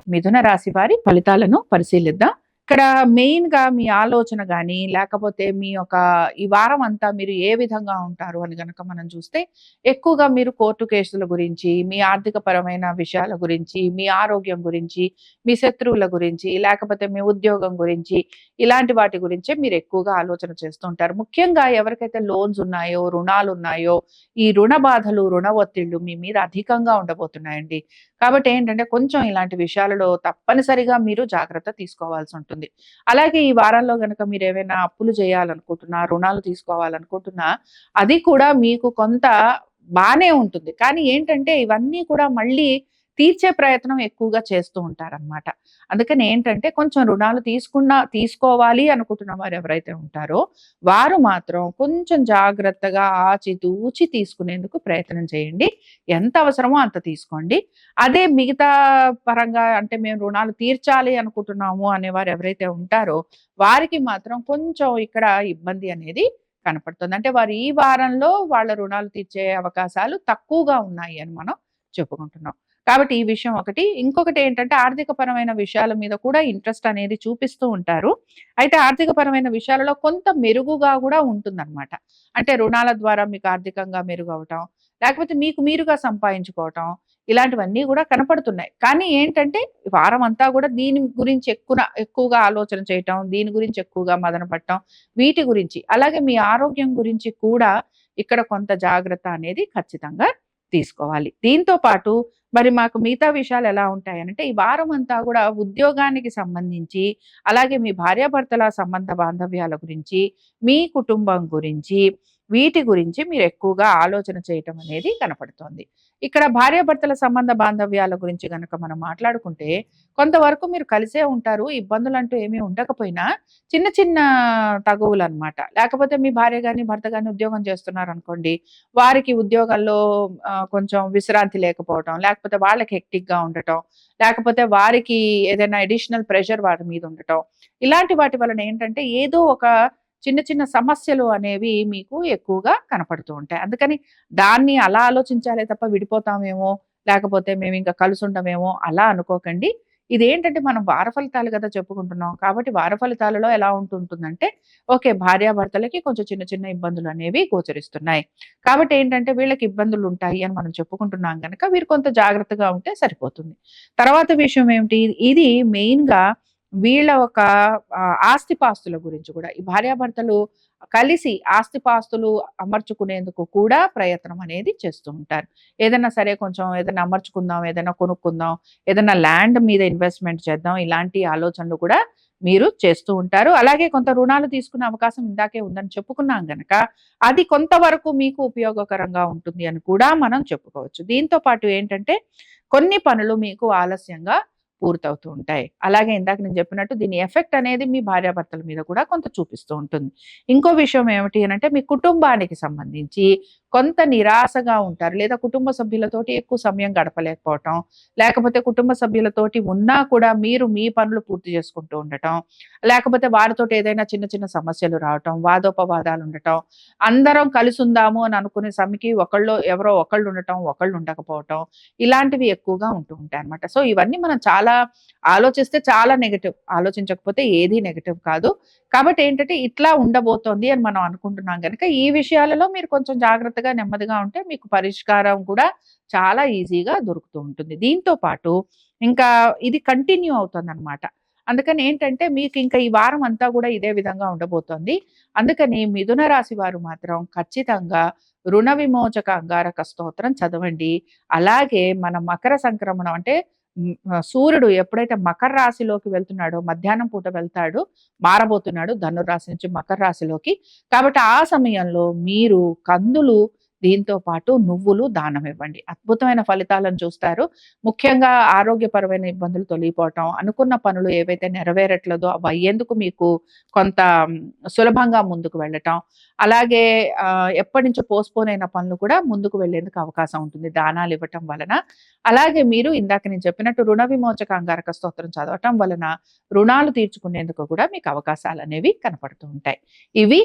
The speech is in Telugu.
మిథున రాశి వారి ఫలితాలను పరిశీలిద్దాం. ఇక్కడ మెయిన్‌గా మీ ఆలోచన గాని, లేకపోతే మీ యొక్క ఈ వారం అంతా మీరు ఏ విధంగా ఉంటారు అని గనక మనం చూస్తే, ఎక్కువగా మీరు కోర్టు కేసుల గురించి, మీ ఆర్థికపరమైన విషయాల గురించి, మీ ఆరోగ్యం గురించి, మీ శత్రువుల గురించి, లేకపోతే మీ ఉద్యోగం గురించి, ఇలాంటి వాటి గురించే మీరు ఎక్కువగా ఆలోచన చేస్తూ ఉంటారు. ముఖ్యంగా ఎవరికైతే లోన్స్ ఉన్నాయో, రుణాలున్నాయో, ఈ రుణ బాధలు, రుణ ఒత్తిళ్ళు మీ మీద అధికంగా ఉండబోతున్నాయండి. కాబట్టి ఏంటంటే కొంచెం ఇలాంటి విషయాలలో తప్పనిసరిగా మీరు జాగ్రత్త తీసుకోవాల్సి ఉంటుంది. అలాగే ఈ వారంలో గనక మీరేవైనా అప్పులు చేయాలనుకుంటున్నా, రుణాలు తీసుకోవాలనుకుంటున్నా, అది కూడా మీకు కొంత బానే ఉంటుంది. కానీ ఏంటంటే ఇవన్నీ కూడా మళ్ళీ తీర్చే ప్రయత్నం ఎక్కువగా చేస్తూ ఉంటారనమాట. అందుకని ఏంటంటే కొంచెం రుణాలు తీసుకోవాలి అనుకుంటున్న వారు ఎవరైతే ఉంటారో, వారు మాత్రం కొంచెం జాగ్రత్తగా ఆచితూచి తీసుకునేందుకు ప్రయత్నం చేయండి. ఎంత అవసరమో అంత తీసుకోండి. అదే మిగతా పరంగా అంటే మేము రుణాలు తీర్చాలి అనుకుంటున్నాము అనేవారు ఎవరైతే ఉంటారో, వారికి మాత్రం కొంచెం ఇక్కడ ఇబ్బంది అనేది కనపడుతుంది. అంటే వారు ఈ వారంలో వాళ్ళ రుణాలు తీర్చే అవకాశాలు తక్కువగా ఉన్నాయి అని మనం చెప్పుకుంటున్నాం. కాబట్టి ఈ విషయం ఒకటి. ఇంకొకటి ఏంటంటే ఆర్థిక పరమైన విషయాల మీద కూడా ఇంట్రెస్ట్ అనేది చూపిస్తూ ఉంటారు. అయితే ఆర్థిక పరమైన విషయాలలో కొంత మెరుగుగా కూడా ఉంటుందన్నమాట. అంటే రుణాల ద్వారా మీకు ఆర్థికంగా మెరుగవటం, లేకపోతే మీకు మీరుగా సంపాదించుకోవటం, ఇలాంటివన్నీ కూడా కనపడుతున్నాయి. కానీ ఏంటంటే వారం అంతా కూడా దీని గురించి ఎక్కువగా ఆలోచన చేయటం, దీని గురించి ఎక్కువగా మదన పడటం, వీటి గురించి అలాగే మీ ఆరోగ్యం గురించి కూడా ఇక్కడ కొంత జాగ్రత్త అనేది ఖచ్చితంగా తీసుకోవాలి. దీంతో పాటు మరి మాకు మిగతా విషయాలు ఎలా ఉంటాయనంటే, ఈ వారం అంతా కూడా ఉద్యోగానికి సంబంధించి, అలాగే మీ భార్యాభర్తల సంబంధ బాంధవ్యాల గురించి, మీ కుటుంబం గురించి, వీటి గురించి మీరు ఎక్కువగా ఆలోచన చేయటం అనేది కనపడుతోంది. ఇక్కడ భార్యాభర్తల సంబంధ బాంధవ్యాల గురించి గనక మనం మాట్లాడుకుంటే, కొంతవరకు మీరు కలిసే ఉంటారు. ఇబ్బందులంటూ ఏమీ ఉండకపోయినా, చిన్న చిన్న తగువులనమాట. లేకపోతే మీ భార్య గాని, భర్త గాని ఉద్యోగం చేస్తున్నారనుకోండి, వారికి ఉద్యోగాల్లో కొంచెం విశ్రాంతి లేకపోవటం, లేకపోతే వాళ్ళకి హెక్టిక్‌గా ఉండటం, లేకపోతే వారికి ఏదైనా అడిషనల్ ప్రెషర్ వారి మీద ఉండటం. ఇలాంటి వాటి వలన ఏంటంటే ఏదో ఒక చిన్న చిన్న సమస్యలు అనేవి మీకు ఎక్కువగా కనపడుతూ ఉంటాయి. అందుకని దాన్ని అలా ఆలోచించాలే తప్ప విడిపోతామేమో, లేకపోతే మేమింక కలిసుండమేమో అలా అనుకోకండి. ఇదేంటంటే మనం వార ఫలితాలు గదా చెప్పుకుంటున్నాం. కాబట్టి వార ఫలితాలలో ఎలా ఉంటుంటుందంటే, ఓకే. భార్యాభర్తలకి కొంచెం చిన్న చిన్న ఇబ్బందులనేవి గోచరిస్తున్నాయి. కాబట్టి ఏంటంటే వీళ్ళకి ఇబ్బందులుంటాయి అని మనం చెప్పుకుంటున్నాం గనక వీరు కొంత జాగ్రత్తగా ఉంటే సరిపోతుంది. తర్వాత విషయం ఏమిటి? ఇది మెయిన్‌గా వీళ్ళ ఒక ఆస్తిపాస్తుల గురించి గూడా. ఈ భార్యాభర్తలు కలిసి ఆస్తిపాస్తులు అమర్చుకునేందుకు కూడా ప్రయత్నం అనేది చేస్తూ ఉంటారు. ఏదైనా సరే కొంచెం ఏదైనా అమర్చుకుందాం, ఏదైనా కొనుక్కుందాం, ఏదైనా ల్యాండ్ మీద ఇన్వెస్ట్‌మెంట్ చేద్దాం, ఇలాంటి ఆలోచనలు కూడా మీరు చేస్తూ ఉంటారు. అలాగే కొంత రుణాలు తీసుకునే అవకాశం ఇందాకే ఉందని చెప్పుకున్నాం గనక, అది కొంతవరకు మీకు ఉపయోగకరంగా ఉంటుంది అని కూడా మనం చెప్పుకోవచ్చు. దీంతో పాటు ఏంటంటే, కొన్ని పనులు మీకు ఆలస్యంగా పూర్తవుతూ ఉంటాయి. అలాగే ఇందాక నేను చెప్పినట్టు దీని ఎఫెక్ట్ అనేది మీ భార్యాభర్తల మీద కూడా కొంత చూపిస్తూ ఉంటుంది. ఇంకో విషయం ఏమిటి అనంటే, మీ కుటుంబానికి సంబంధించి కొంత నిరాశగా ఉంటారు. లేదా కుటుంబ సభ్యులతోటి ఎక్కువ సమయం గడపలేకపోవటం, లేకపోతే కుటుంబ సభ్యులతోటి ఉన్నా కూడా మీరు మీ పనులు పూర్తి చేసుకుంటూ ఉండటం, లేకపోతే వారితోటి ఏదైనా చిన్న చిన్న సమస్యలు రావటం, వాదోపవాదాలు ఉండటం, అందరం కలిసుందాము అని అనుకునే సమికి ఎవరో ఒకళ్ళు ఉండటం, ఒకళ్ళు ఉండకపోవటం, ఇలాంటివి ఎక్కువగా ఉంటూ ఉంటాయన్నమాట. సో, ఇవన్నీ మనం చాలా ఆలోచిస్తే చాలా నెగెటివ్. ఆలోచించకపోతే ఏది నెగెటివ్ కాదు. కాబట్టి ఏంటంటే ఇట్లా ఉండబోతోంది అని మనం అనుకుంటున్నాం గనక, ఈ విషయాలలో మీరు కొంచెం జాగ్రత్తగా, నెమ్మదిగా ఉంటే మీకు పరిష్కారం కూడా చాలా ఈజీగా దొరుకుతూ ఉంటుంది. దీంతో పాటు ఇంకా ఇది కంటిన్యూ అవుతుందనమాట. అందుకని ఏంటంటే మీకింక ఈ వారం అంతా కూడా ఇదే విధంగా ఉండబోతోంది. అందుకని మిథున రాశి వారు మాత్రం ఖచ్చితంగా రుణ విమోచక అంగారక స్తోత్రం చదవండి. అలాగే మన మకర సంక్రమణం అంటే సూర్యుడు ఎప్పుడైతే మకర రాశిలోకి వెళ్తున్నాడో, మధ్యాహ్నం పూట వెళ్తాడు, మారబోతున్నాడు ధనుర్రాశి నుంచి మకర రాశిలోకి. కాబట్టి ఆ సమయంలో మీరు కందులు, దీంతో పాటు నువ్వులు దానం ఇవ్వండి. అద్భుతమైన ఫలితాలను చూస్తారు. ముఖ్యంగా ఆరోగ్యపరమైన ఇబ్బందులు తొలగిపోవటం, అనుకున్న పనులు ఏవైతే నెరవేరట్లేదో అవి అయ్యేందుకు మీకు కొంత సులభంగా ముందుకు వెళ్ళటం. అలాగే ఎప్పటినుంచో పోస్ట్‌పోన్ అయిన పనులు కూడా ముందుకు వెళ్ళేందుకు అవకాశం ఉంటుంది దానాలు ఇవ్వటం వలన. అలాగే మీరు ఇందాక నేను చెప్పినట్టు రుణ విమోచక అంగారక స్తోత్రం చదవటం వలన రుణాలు తీర్చుకునేందుకు కూడా మీకు అవకాశాలనేవి కనపడుతూ ఉంటాయి. ఇవి